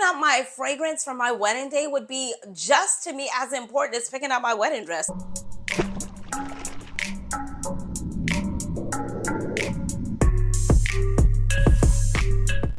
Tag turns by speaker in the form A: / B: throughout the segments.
A: out my fragrance for my wedding day would be just to me as important as picking out my wedding dress.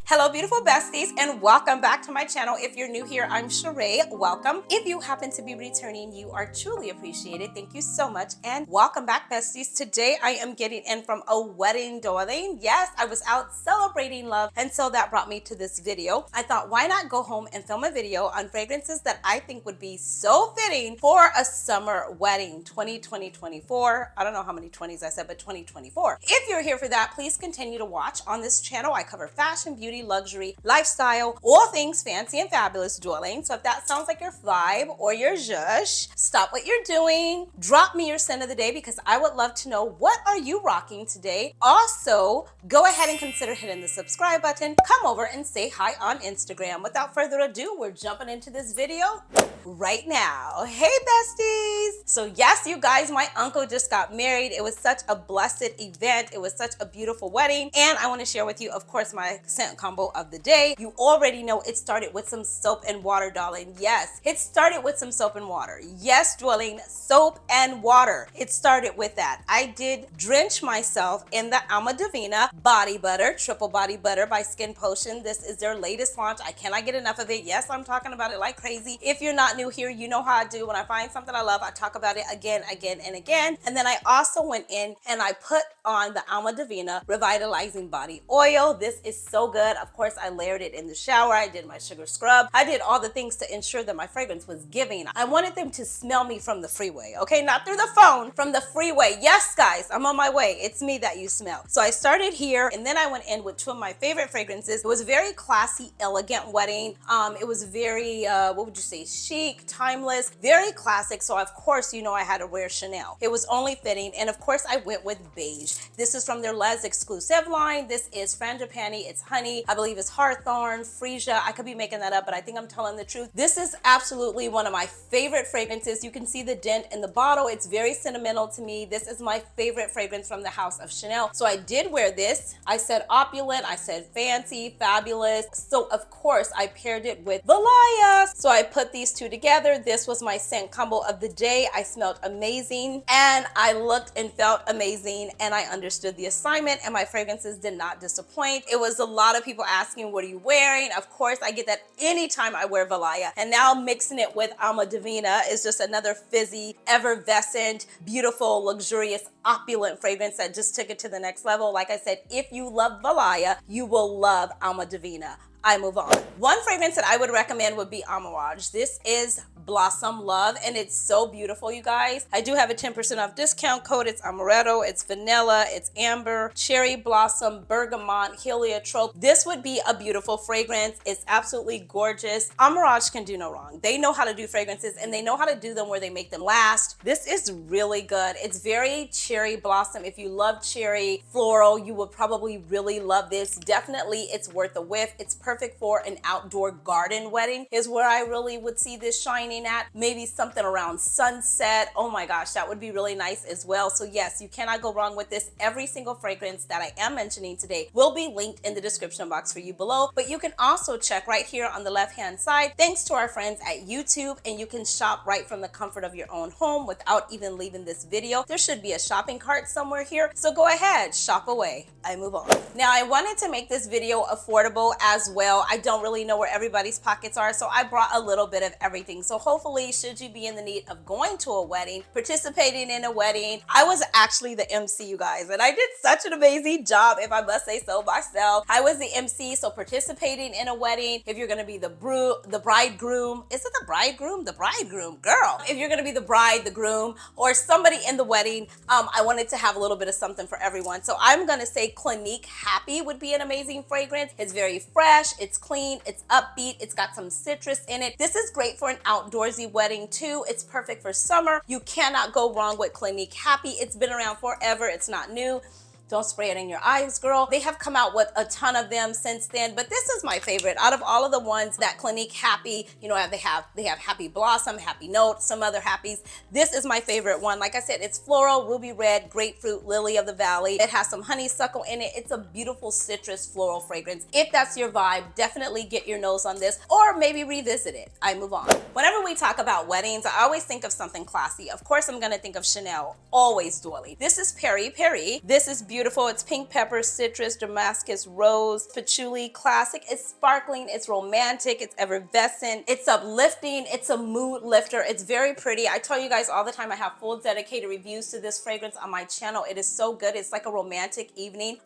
A: Hello beautiful besties, and welcome back to my channel. If you're new here, I'm Cheraye. Welcome. If you happen to be returning, you are truly appreciated. Thank you so much, and welcome back besties. Today I am getting in from a wedding, darling. Yes, I was out celebrating love, and so that brought me to this video. I thought, why not go home and film a video on fragrances that I think would be so fitting for a summer wedding 2024. I don't know how many 20s I said, but 2024. If you're here for that, please continue to watch. On this channel I cover fashion, beauty, luxury, lifestyle, all things fancy and fabulous, darling. So if that sounds like your vibe or your zhush, stop what you're doing, drop me your scent of the day, because I would love to know, what are you rocking today? Also, go ahead and consider hitting the subscribe button. Come over and say hi on Instagram. Without further ado, we're jumping into this video right now. Hey besties! So yes, you guys, my uncle just got married. It was such a blessed event. It was such a beautiful wedding, and I want to share with you, of course, my scent combo of the day. You already know it started with some soap and water, darling. Yes, it started with some soap and water. Yes, darling, soap and water. It started with that. I did drench myself in the Alma Divina body butter, triple body butter by Skin Potion. This is their latest launch. I cannot get enough of it. Yes, I'm talking about it like crazy. If you're not new here, you know how I do. When I find something I love, I talk about it again, and again. And then I also went in and I put on the Alma Divina Revitalizing Body Oil. This is so good. Of course, I layered it in the shower. I did my sugar scrub. I did all the things to ensure that my fragrance was giving. I wanted them to smell me from the freeway, okay? Not through the phone, from the freeway. Yes, guys, I'm on my way. It's me that you smell. So I started here, and then I went in with two of my favorite fragrances. It was a very classy, elegant wedding. It was very, what would you say, chic, timeless, very classic. So of course, you know I had to wear Chanel. It was only fitting, and of course I went with beige. This is from their Les Exclusive line. This is Frangipani. It's honey. I believe it's Hawthorn, Freesia. I could be making that up, but I think I'm telling the truth. This is absolutely one of my favorite fragrances. You can see the dent in the bottle. It's very sentimental to me. This is my favorite fragrance from the house of Chanel. So I did wear this. I said opulent. I said fancy, fabulous. So of course I paired it with Valaya. So I put these two together. This was my scent combo of the day. I smelled amazing, and I looked and felt amazing, and I understood the assignment, and my fragrances did not disappoint. It was a lot of people asking, what are you wearing? Of course, I get that anytime I wear Valaya, and now mixing it with Alma Divina is just another fizzy, effervescent, beautiful, luxurious, opulent fragrance that just took it to the next level. Like I said, if you love Valaya, you will love Alma Divina. I move on. One fragrance that I would recommend would be Amaretto. This is Blossom Love, and it's so beautiful, you guys. I do have a 10% off discount code. It's Amaretto, it's vanilla, it's amber, cherry blossom, bergamot, heliotrope. This would be a beautiful fragrance. It's absolutely gorgeous. Amaretto can do no wrong. They know how to do fragrances, and they know how to do them where they make them last. This is really good. It's very cherry blossom. If you love cherry floral, you will probably really love this. Definitely, it's worth a whiff. It's perfect for an outdoor garden wedding is where I really would see this shining at. Maybe something around sunset. Oh my gosh, that would be really nice as well. So yes, you cannot go wrong with this. Every single fragrance that I am mentioning today will be linked in the description box for you below, but you can also check right here on the left hand side, thanks to our friends at YouTube, and you can shop right from the comfort of your own home without even leaving this video. There should be a shopping cart somewhere here, so go ahead, shop away. I move on. Now I wanted to make this video affordable as well. I don't really know where everybody's pockets are, so I brought a little bit of everything. So hopefully, should you be in the need of going to a wedding, participating in a wedding, I was actually the MC, you guys, and I did such an amazing job, if I must say so myself. I was the MC, so participating in a wedding, if you're gonna be the bridegroom, is it the bridegroom? The bridegroom, girl. If you're gonna be the bride, the groom, or somebody in the wedding, I wanted to have a little bit of something for everyone. So I'm gonna say Clinique Happy would be an amazing fragrance. It's very fresh, it's clean, it's upbeat, it's got some citrus in it. This is great for an outdoorsy wedding too. It's perfect for summer. You cannot go wrong with Clinique Happy. It's been around forever. It's not new. Don't spray it in your eyes, girl. They have come out with a ton of them since then, but this is my favorite. Out of all of the ones that Clinique Happy, you know, they have Happy Blossom, Happy Note, some other Happies. This is my favorite one. Like I said, it's floral, ruby red, grapefruit, lily of the valley. It has some honeysuckle in it. It's a beautiful citrus floral fragrance. If that's your vibe, definitely get your nose on this, or maybe revisit it. I move on. Whenever we talk about weddings, I always think of something classy. Of course, I'm gonna think of Chanel, always doily. This is Peri Peri. This is beautiful. It's pink pepper, citrus, Damascus rose, patchouli, classic. It's sparkling, it's romantic, it's effervescent, it's uplifting, it's a mood lifter. It's very pretty. I tell you guys all the time, I have full dedicated reviews to this fragrance on my channel. It is so good. It's like a romantic evening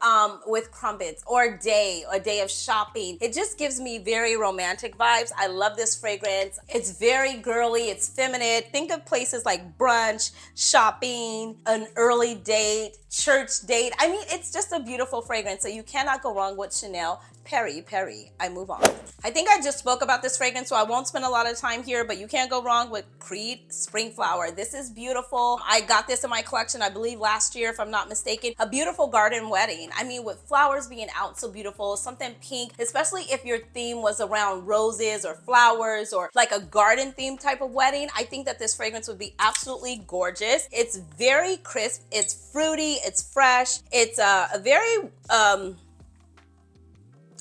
A: with crumpets, or a day of shopping. It just gives me very romantic vibes. I love this fragrance. It's very girly, it's feminine. Think of places like brunch, shopping, an early date, church date. I mean, it's just a beautiful fragrance, so you cannot go wrong with Chanel Peri Peri. I move on. I think I just spoke about this fragrance, so I won't spend a lot of time here, but you can't go wrong with Creed Spring Flower. This is beautiful. I got this in my collection, I believe last year, if I'm not mistaken. A beautiful garden wedding. I mean, with flowers being out so beautiful, something pink, especially if your theme was around roses or flowers or like a garden theme type of wedding, I think that this fragrance would be absolutely gorgeous. It's very crisp, it's fruity, it's fresh, it's a very,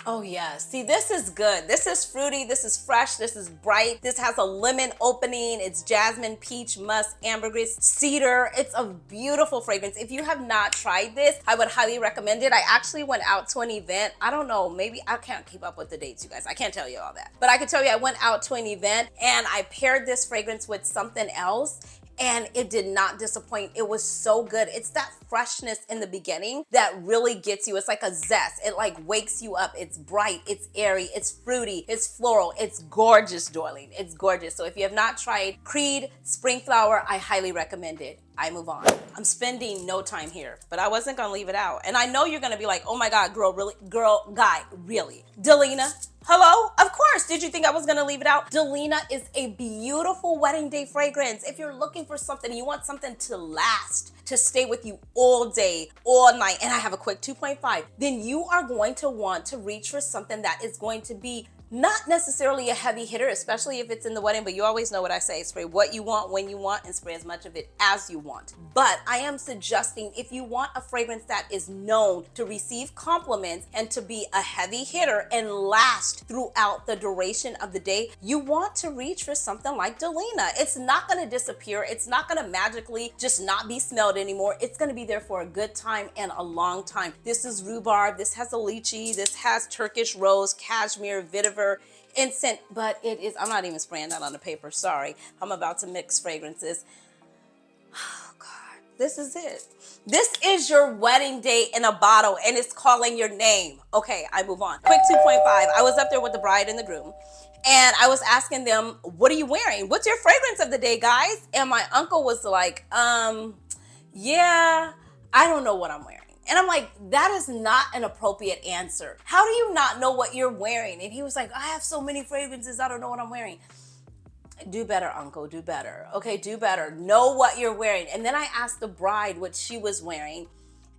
A: oh yeah, see, this is good. This is fruity, this is fresh, this is bright. This has a lemon opening. It's jasmine, peach, musk, ambergris, cedar. It's a beautiful fragrance. If you have not tried this, I would highly recommend it. I actually went out to an event. I don't know, maybe I can't keep up with the dates, you guys. I can't tell you all that. But I can tell you I went out to an event and I paired this fragrance with something else, and it did not disappoint. It was so good. It's that freshness in the beginning that really gets you. It's like a zest. It like wakes you up. It's bright, it's airy, it's fruity, it's floral, it's gorgeous, darling. It's gorgeous. So if you have not tried Creed Spring Flower, I highly recommend it. I move on. I'm spending no time here, but I wasn't gonna leave it out. And I know you're gonna be like, oh my God, girl, really? Girl, guy, really? Delina, hello? Of course, did you think I was gonna leave it out? Delina is a beautiful wedding day fragrance. If you're looking for something, you want something to last, to stay with you all day, all night, and I have a quick 2.5, then you are going to want to reach for something that is going to be not necessarily a heavy hitter, especially if it's in the wedding, but you always know what I say, spray what you want, when you want, and spray as much of it as you want. But I am suggesting if you want a fragrance that is known to receive compliments and to be a heavy hitter and last throughout the duration of the day, you want to reach for something like Delina. It's not gonna disappear. It's not gonna magically just not be smelled anymore. It's gonna be there for a good time and a long time. This is rhubarb, this has a lychee, this has Turkish rose, cashmere, vetiver, incense, but it is, I'm not even spraying that on the paper, sorry. I'm about to mix fragrances. Oh God, this is it. This is your wedding day in a bottle and it's calling your name. Okay, I move on. Quick 2.5, I was up there with the bride and the groom and I was asking them, what are you wearing? What's your fragrance of the day, guys? And my uncle was like, yeah, I don't know what I'm wearing. And I'm like, that is not an appropriate answer. How do you not know what you're wearing? And he was like, I have so many fragrances, I don't know what I'm wearing. Do better, uncle, do better. Okay, do better. Know what you're wearing. And then I asked the bride what she was wearing.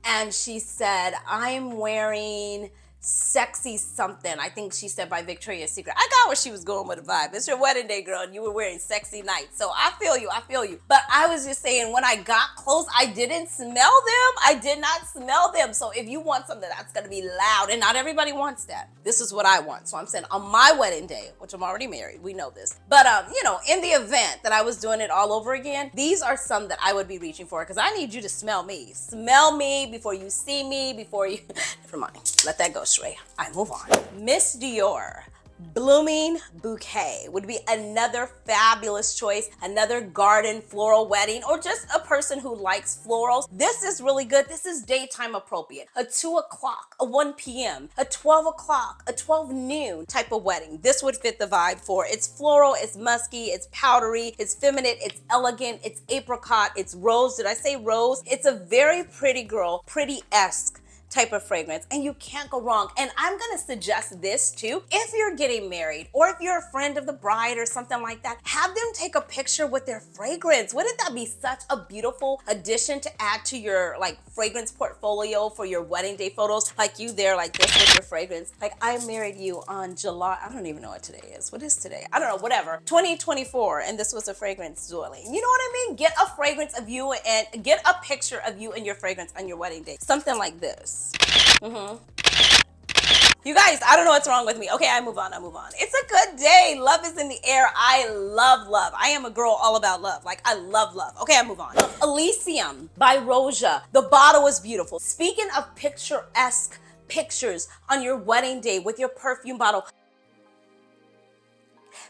A: And she said, I'm wearing sexy something. I think she said by Victoria's Secret. I got where she was going with the vibe. It's your wedding day, girl, and you were wearing sexy night. So I feel you, I feel you. But I was just saying, when I got close, I didn't smell them. I did not smell them. So if you want something that's gonna be loud, and not everybody wants that, this is what I want. So I'm saying on my wedding day, which I'm already married, we know this. But you know, in the event that I was doing it all over again, these are some that I would be reaching for because I need you to smell me. Smell me before you see me, before you, never mind, let that go. I move on. Miss Dior Blooming Bouquet would be another fabulous choice, another garden floral wedding, or just a person who likes florals. This is really good. This is daytime appropriate. A 2 o'clock, a 1 p.m., a 12 o'clock, a 12 noon type of wedding. This would fit the vibe for. It's floral, it's musky, it's powdery, it's feminine, it's elegant, it's apricot, it's rose. Did I say rose? It's a very pretty girl, pretty-esque type of fragrance, and you can't go wrong. And I'm gonna suggest this too. If you're getting married, or if you're a friend of the bride or something like that, have them take a picture with their fragrance. Wouldn't that be such a beautiful addition to add to your like fragrance portfolio for your wedding day photos? Like you there like this with your fragrance. Like, I married you on July, I don't even know what today is. What is today? I don't know, whatever. 2024, and this was a fragrance, Julie. You know what I mean? Get a fragrance of you and get a picture of you and your fragrance on your wedding day. Something like this. You guys, I don't know what's wrong with me. Okay, I move on. It's a good day. Love is in the air. I love love. I am a girl all about love. Like, I love love. Okay, I move on. Elysium by Roosa. The bottle is beautiful. Speaking of picturesque pictures on your wedding day with your perfume bottle,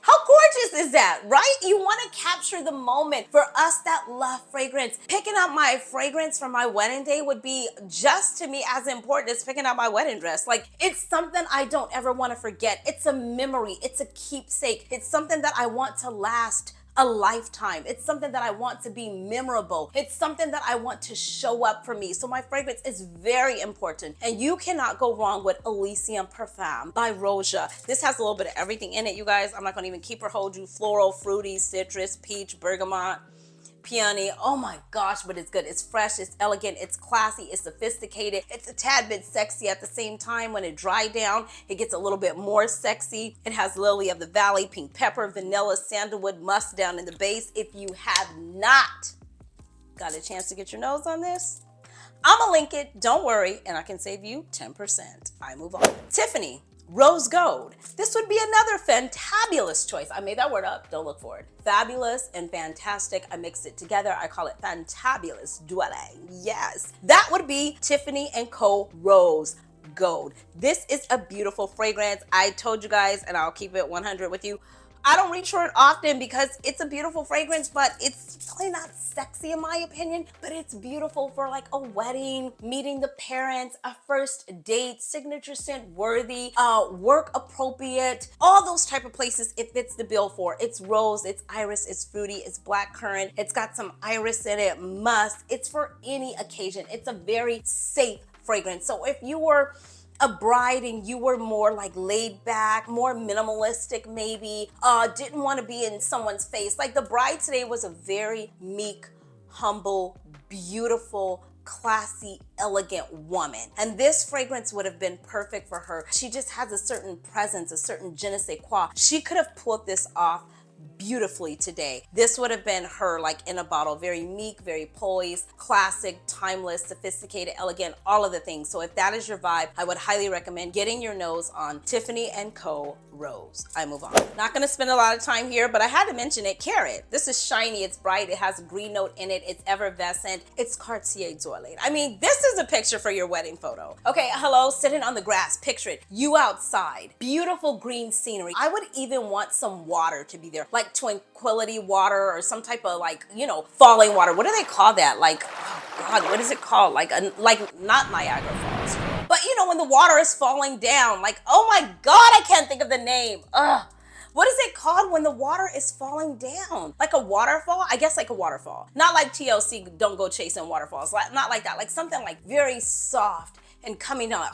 A: how gorgeous is that, right? You want to capture the moment. For us that love fragrance, picking out my fragrance for my wedding day would be just to me as important as picking out my wedding dress. Like, it's something I don't ever want to forget. It's a memory. It's a keepsake. It's something that I want to last a lifetime. It's something that I want to be memorable. It's something that I want to show up for me. So my fragrance is very important, and you cannot go wrong with Elysium Parfum by Roosa. This has a little bit of everything in it, you guys. I'm not gonna even keep or hold you. Floral, fruity, citrus, peach, bergamot, peony. Oh my gosh, but it's good. It's fresh, it's elegant, it's classy, it's sophisticated. It's a tad bit sexy at the same time. When it dries down, it gets a little bit more sexy. It has lily of the valley, pink pepper, vanilla, sandalwood, musk down in the base. If you have not got a chance to get your nose on this, I'm gonna link it, don't worry, and I can save you 10%. I move on. Tiffany Rose Gold. This would be another fantabulous choice. I made that word up, don't look for it. Fabulous and fantastic. I mixed it together. I call it fantabulous dueling. Yes, that would be Tiffany & Co. Rose Gold. This is a beautiful fragrance. I told you guys, and I'll keep it 100 with you, I don't reach for it often because it's a beautiful fragrance, but it's really not sexy in my opinion. But it's beautiful for like a wedding, meeting the parents, a first date, signature scent worthy, work appropriate, all those type of places it fits the bill for. It's rose, it's iris, it's fruity, it's blackcurrant, it's got some iris in it, musk. It's for any occasion. It's a very safe fragrance. So if you were a bride and you were more like laid back, more minimalistic maybe, didn't want to be in someone's face. Like the bride today was a very meek, humble, beautiful, classy, elegant woman. And this fragrance would have been perfect for her. She just has a certain presence, a certain je ne sais quoi. She could have pulled this off beautifully today. This would have been her like in a bottle, very meek, very poised, classic, timeless, sophisticated, elegant, all of the things. So if that is your vibe, I would highly recommend getting your nose on Tiffany & Co. Rose. I move on. Not gonna spend a lot of time here, but I had to mention it. Carrot. This is shiny, it's bright, it has a green note in it, it's effervescent, it's Cartier Toilette. I mean, this is a picture for your wedding photo. Okay, hello, sitting on the grass, picture it. You outside, beautiful green scenery. I would even want some water to be there, like tranquility water or some type of like, you know, falling water. What do they call that? Like, oh God, what is it called? Like not Niagara Falls. But you know, when the water is falling down, like, oh my God, I can't think of the name. Ugh. What is it called when the water is falling down? Like a waterfall? I guess like a waterfall. Not like TLC, don't go chasing waterfalls. Like, not like that. Like something like very soft and coming down.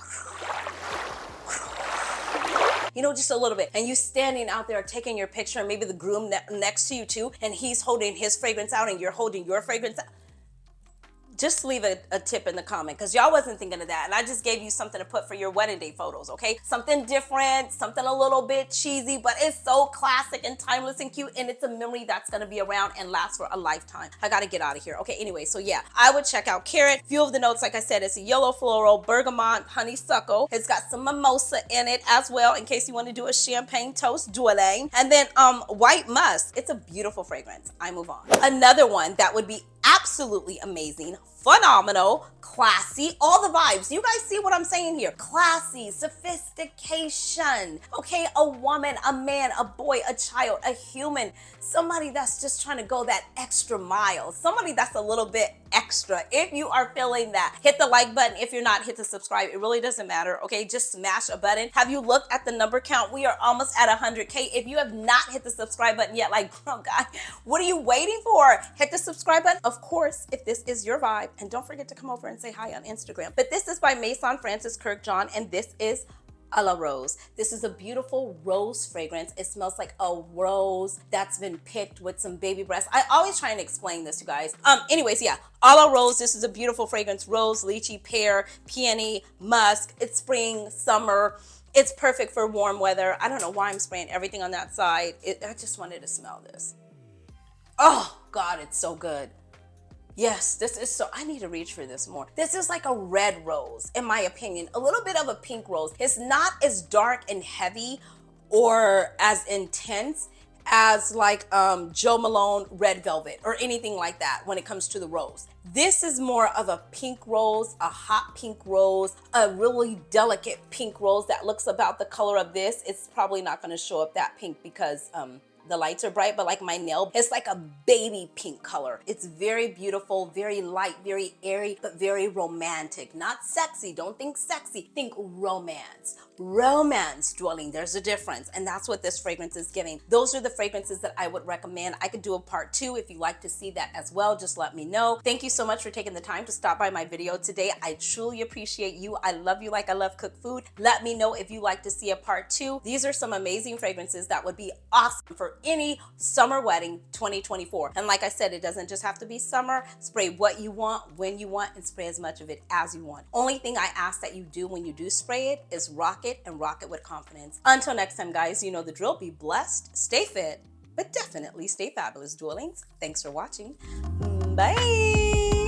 A: You know, just a little bit. And you standing out there taking your picture, and maybe the groom next to you too, and he's holding his fragrance out and you're holding your fragrance out. Just leave a tip in the comment, because y'all wasn't thinking of that, and I just gave you something to put for your wedding day photos, okay? Something different, something a little bit cheesy, but it's so classic and timeless and cute, and it's a memory that's gonna be around and last for a lifetime. I gotta get out of here. Okay, anyway, so yeah, I would check out Carrot. Few of the notes, like I said, it's a yellow floral, bergamot, honeysuckle. It's got some mimosa in it as well, in case you want to do a champagne toast, dueling. And then white musk. It's a beautiful fragrance. I move on. Another one that would be absolutely amazing, phenomenal, classy, all the vibes. You guys see what I'm saying here? Classy, sophistication. Okay, a woman, a man, a boy, a child, a human, somebody that's just trying to go that extra mile, somebody that's a little bit extra. If you are feeling that, hit the like button. If you're not, hit the subscribe. It really doesn't matter, okay? Just smash a button. Have you looked at the number count? We are almost at 100K. If you have not hit the subscribe button yet, like, oh God, what are you waiting for? Hit the subscribe button. A of course, if this is your vibe, and don't forget to come over and say hi on Instagram. But this is by Maison Francis Kirkjohn, and this is a la Rose. This is a beautiful rose fragrance. It smells like a rose that's been picked with some baby breath. I always try and explain this, you guys. Anyways, yeah, a la Rose. This is a beautiful fragrance. Rose, lychee, pear, peony, musk. It's spring, summer. It's perfect for warm weather. I don't know why I'm spraying everything on that side. I just wanted to smell this. Oh God, it's so good. Yes, this is so, I need to reach for this more. This is like a red rose, in my opinion, a little bit of a pink rose. It's not as dark and heavy or as intense as like Joe Malone Red Velvet or anything like that when it comes to the rose. This is more of a pink rose, a hot pink rose, a really delicate pink rose that looks about the color of this. It's probably not gonna show up that pink because the lights are bright, but like my nail, it's like a baby pink color. It's very beautiful, very light, very airy, but very romantic. Not sexy, don't think sexy, think romance. Romance dwelling, there's a difference, and that's what this fragrance is giving. Those are the fragrances that I would recommend. I could do a part 2 if you'd like to see that as well, just let me know. Thank you so much for taking the time to stop by my video today. I truly appreciate you. I love you like I love cooked food. Let me know if you'd like to see a part 2. These are some amazing fragrances that would be awesome for any summer wedding 2024. And like I said, it doesn't just have to be summer. Spray what you want, when you want, and spray as much of it as you want. Only thing I ask that you do when you do spray it is rock it and rock it with confidence. Until next time, guys, you know the drill. Be blessed, stay fit, but definitely stay fabulous, dwellings. Thanks for watching. Bye.